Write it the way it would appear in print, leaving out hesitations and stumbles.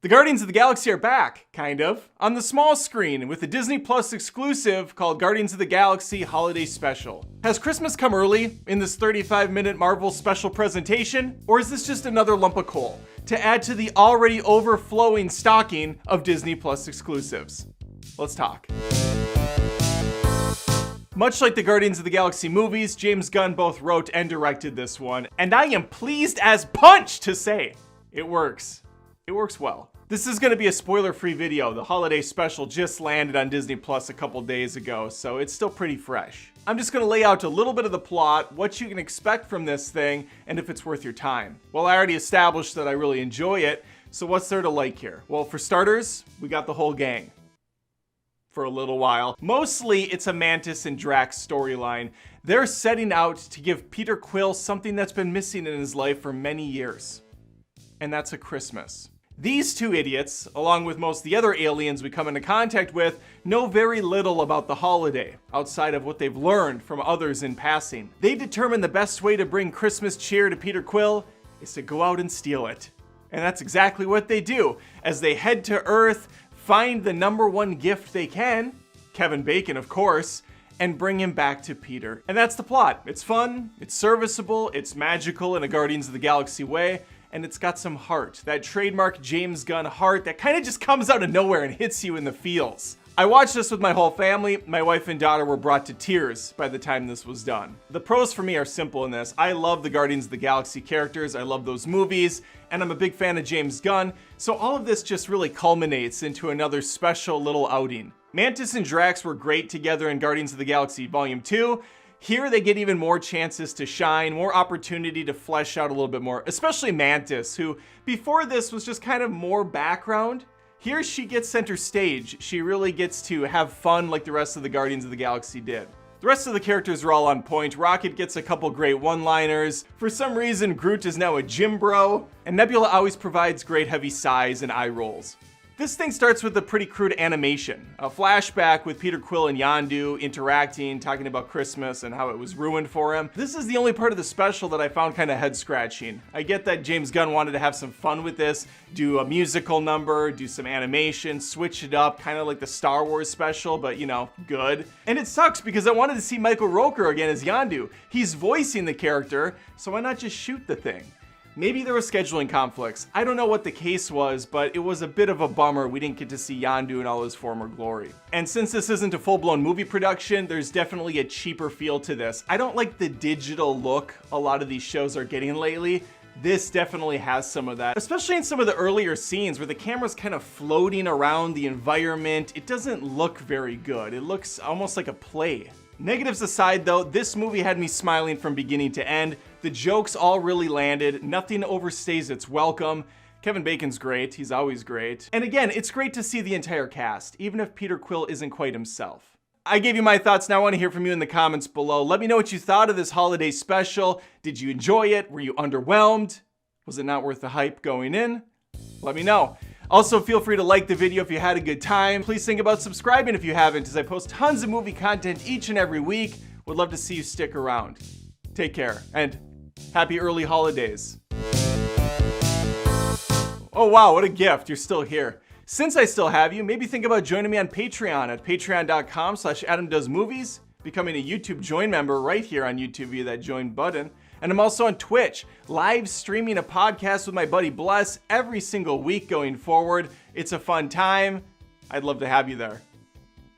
The Guardians of the Galaxy are back, kind of, on the small screen with a Disney Plus exclusive called Guardians of the Galaxy Holiday Special. Has Christmas come early in this 35-minute Marvel special presentation, or is this just another lump of coal to add to the already overflowing stocking of Disney Plus exclusives? Let's talk. Much like the Guardians of the Galaxy movies, James Gunn both wrote and directed this one, and I am pleased as punch to say it works. It works well. This is going to be a spoiler-free video. The holiday special just landed on Disney Plus a couple days ago, so it's still pretty fresh. I'm just going to lay out a little bit of the plot, what you can expect from this thing, and if it's worth your time. Well, I already established that I really enjoy it, so what's there to like here? Well, for starters, we got the whole gang. For a little while. Mostly, it's a Mantis and Drax storyline. They're setting out to give Peter Quill something that's been missing in his life for many years. And that's a Christmas. These two idiots, along with most of the other aliens we come into contact with, know very little about the holiday, outside of what they've learned from others in passing. They determine the best way to bring Christmas cheer to Peter Quill is to go out and steal it. And that's exactly what they do, as they head to Earth, find the number one gift they can, Kevin Bacon of course, and bring him back to Peter. And that's the plot. It's fun, it's serviceable, it's magical in a Guardians of the Galaxy way, and it's got some heart. That trademark James Gunn heart that kind of just comes out of nowhere and hits you in the feels. I watched this with my whole family. My wife and daughter were brought to tears by the time this was done. The pros for me are simple in this. I love the Guardians of the Galaxy characters. I love those movies, and I'm a big fan of James Gunn. So all of this just really culminates into another special little outing. Mantis and Drax were great together in Guardians of the Galaxy Volume 2. Here they get even more chances to shine, more opportunity to flesh out a little bit more, especially Mantis, who before this was just kind of more background. Here she gets center stage. She really gets to have fun like the rest of the Guardians of the Galaxy did. The rest of the characters are all on point. Rocket gets a couple great one-liners. For some reason, Groot is now a gym bro, and Nebula always provides great heavy sighs and eye rolls. This thing starts with a pretty crude animation. A flashback with Peter Quill and Yondu interacting, talking about Christmas and how it was ruined for him. This is the only part of the special that I found kind of head-scratching. I get that James Gunn wanted to have some fun with this, do a musical number, do some animation, switch it up, kind of like the Star Wars special, but you know, good. And it sucks because I wanted to see Michael Rooker again as Yondu. He's voicing the character, so why not just shoot the thing? Maybe there were scheduling conflicts. I don't know what the case was, but it was a bit of a bummer we didn't get to see Yondu in all his former glory. And since this isn't a full-blown movie production, there's definitely a cheaper feel to this. I don't like the digital look a lot of these shows are getting lately. This definitely has some of that, especially in some of the earlier scenes where the camera's kind of floating around the environment. It doesn't look very good. It looks almost like a play. Negatives aside though, this movie had me smiling from beginning to end. The jokes all really landed, nothing overstays its welcome. Kevin Bacon's great, he's always great. And again, it's great to see the entire cast, even if Peter Quill isn't quite himself. I gave you my thoughts, now I want to hear from you in the comments below. Let me know what you thought of this holiday special. Did you enjoy it? Were you underwhelmed? Was it not worth the hype going in? Let me know. Also, feel free to like the video if you had a good time. Please think about subscribing if you haven't, as I post tons of movie content each and every week. Would love to see you stick around. Take care, and happy early holidays. Oh wow, what a gift, you're still here. Since I still have you, maybe think about joining me on Patreon at patreon.com/AdamDoesMovies, becoming a YouTube join member right here on YouTube via that join button. And I'm also on Twitch, live streaming a podcast with my buddy Bless every single week going forward. It's a fun time. I'd love to have you there.